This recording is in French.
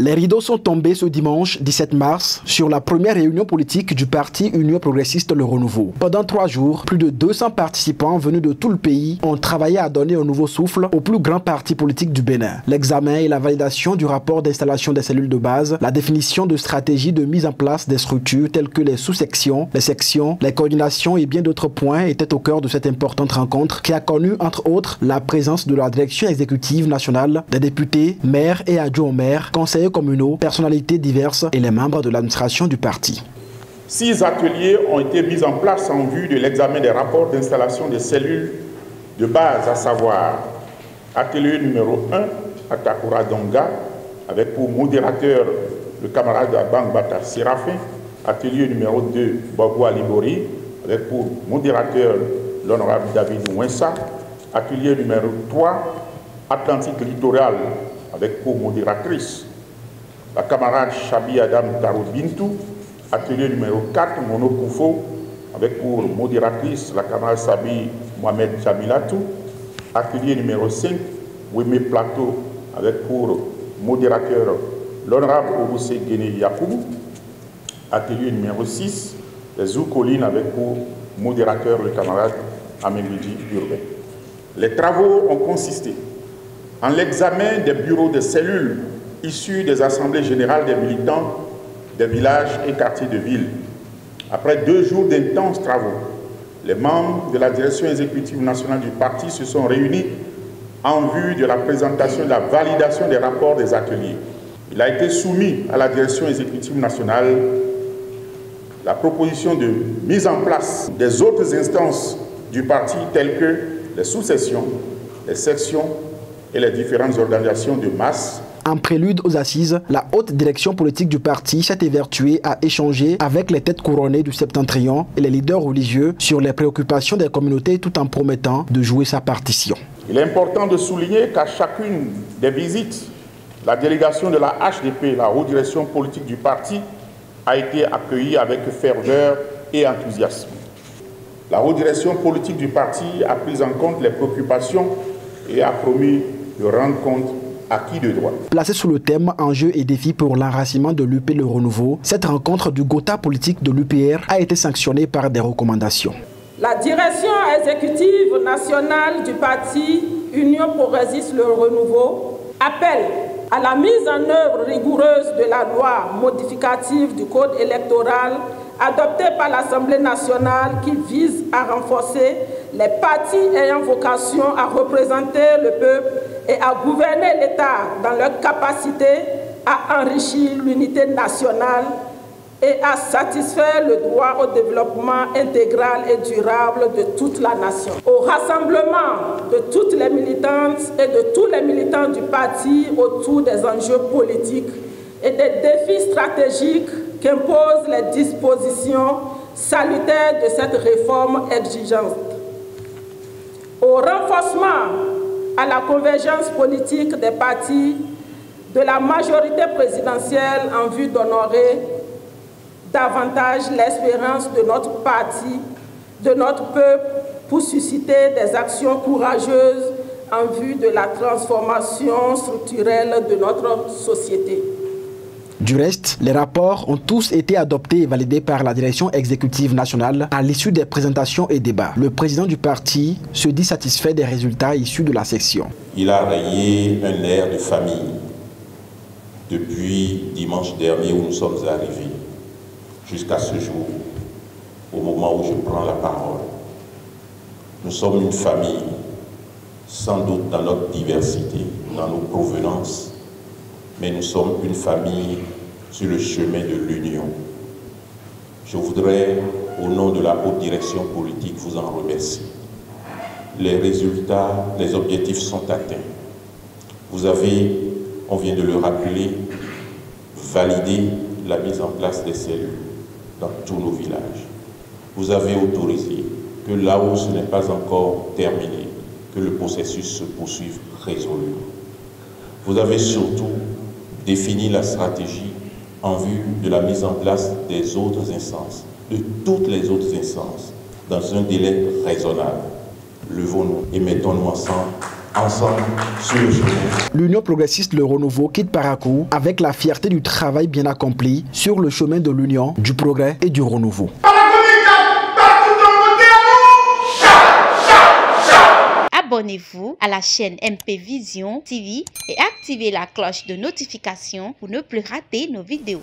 Les rideaux sont tombés ce dimanche 17 mars sur la première réunion politique du parti Union progressiste Le Renouveau. Pendant 3 jours, plus de 200 participants venus de tout le pays ont travaillé à donner un nouveau souffle au plus grand parti politique du Bénin. L'examen et la validation du rapport d'installation des cellules de base, la définition de stratégies de mise en place des structures telles que les sous-sections, les sections, les coordinations et bien d'autres points étaient au cœur de cette importante rencontre qui a connu entre autres la présence de la direction exécutive nationale, des députés, maires et adjoints aux maires, conseillers communaux, personnalités diverses et les membres de l'administration du parti. 6 ateliers ont été mis en place en vue de l'examen des rapports d'installation des cellules de base, à savoir atelier numéro 1, Atakura Donga, avec pour modérateur le camarade Abang Bata Séraphin, atelier numéro 2, Bagua Libori, avec pour modérateur l'honorable David Ouensa, atelier numéro 3, Atlantique Littoral, avec pour modératrice la camarade Chabi Adam Taro Bintou, atelier numéro 4, Mono Koufo, avec pour modératrice la camarade Sabi Mohamed Jamilatou, atelier numéro 5, Weme Plateau, avec pour modérateur l'honorable Obousse Guéné Yakoubou, atelier numéro 6, les Zoukolines, avec pour modérateur le camarade Amélie Urbain. Les travaux ont consisté en l'examen des bureaux de cellules issus des assemblées générales des militants des villages et quartiers de ville. Après 2 jours d'intenses travaux, les membres de la direction exécutive nationale du parti se sont réunis en vue de la présentation et de la validation des rapports des ateliers. Il a été soumis à la direction exécutive nationale la proposition de mise en place des autres instances du parti telles que les sous-sections, les sections et les différentes organisations de masse. En prélude aux assises, la haute direction politique du parti s'est évertuée à échanger avec les têtes couronnées du Septentrion et les leaders religieux sur les préoccupations des communautés tout en promettant de jouer sa partition. Il est important de souligner qu'à chacune des visites, la délégation de la HDP, la haute direction politique du parti, a été accueillie avec ferveur et enthousiasme. La haute direction politique du parti a pris en compte les préoccupations et a promis de rendre compte acquis de droit. Placée sous le thème Enjeux et défis pour l'enracinement de l'UP Le Renouveau, cette rencontre du Gotha politique de l'UPR a été sanctionnée par des recommandations. La direction exécutive nationale du parti Union progressiste Le Renouveau appelle à la mise en œuvre rigoureuse de la loi modificative du code électoral adoptée par l'Assemblée nationale qui vise à renforcer les partis ayant vocation à représenter le peuple et à gouverner l'État dans leur capacité à enrichir l'unité nationale et à satisfaire le droit au développement intégral et durable de toute la nation. Au rassemblement de toutes les militantes et de tous les militants du parti autour des enjeux politiques et des défis stratégiques qu'imposent les dispositions salutaires de cette réforme exigeante. Au renforcement à la convergence politique des partis de la majorité présidentielle en vue d'honorer davantage l'espérance de notre parti, de notre peuple, pour susciter des actions courageuses en vue de la transformation structurelle de notre société. Du reste, les rapports ont tous été adoptés et validés par la direction exécutive nationale à l'issue des présentations et débats. Le président du parti se dit satisfait des résultats issus de la section. Il a rayé un air de famille depuis dimanche dernier où nous sommes arrivés jusqu'à ce jour, au moment où je prends la parole. Nous sommes une famille, sans doute dans notre diversité, dans nos provenances, mais nous sommes une famille sur le chemin de l'union. Je voudrais, au nom de la haute direction politique, vous en remercier. Les résultats, les objectifs sont atteints. Vous avez, on vient de le rappeler, validé la mise en place des cellules dans tous nos villages. Vous avez autorisé que là où ce n'est pas encore terminé, que le processus se poursuive résolument. Vous avez surtout défini la stratégie en vue de la mise en place des autres instances, de toutes les autres instances, dans un délai raisonnable. Levons-nous et mettons-nous ensemble ensemble sur le chemin. L'Union progressiste Le Renouveau quitte Parakou avec la fierté du travail bien accompli sur le chemin de l'union, du progrès et du renouveau. Abonnez-vous à la chaîne MP Vision TV et activez la cloche de notification pour ne plus rater nos vidéos.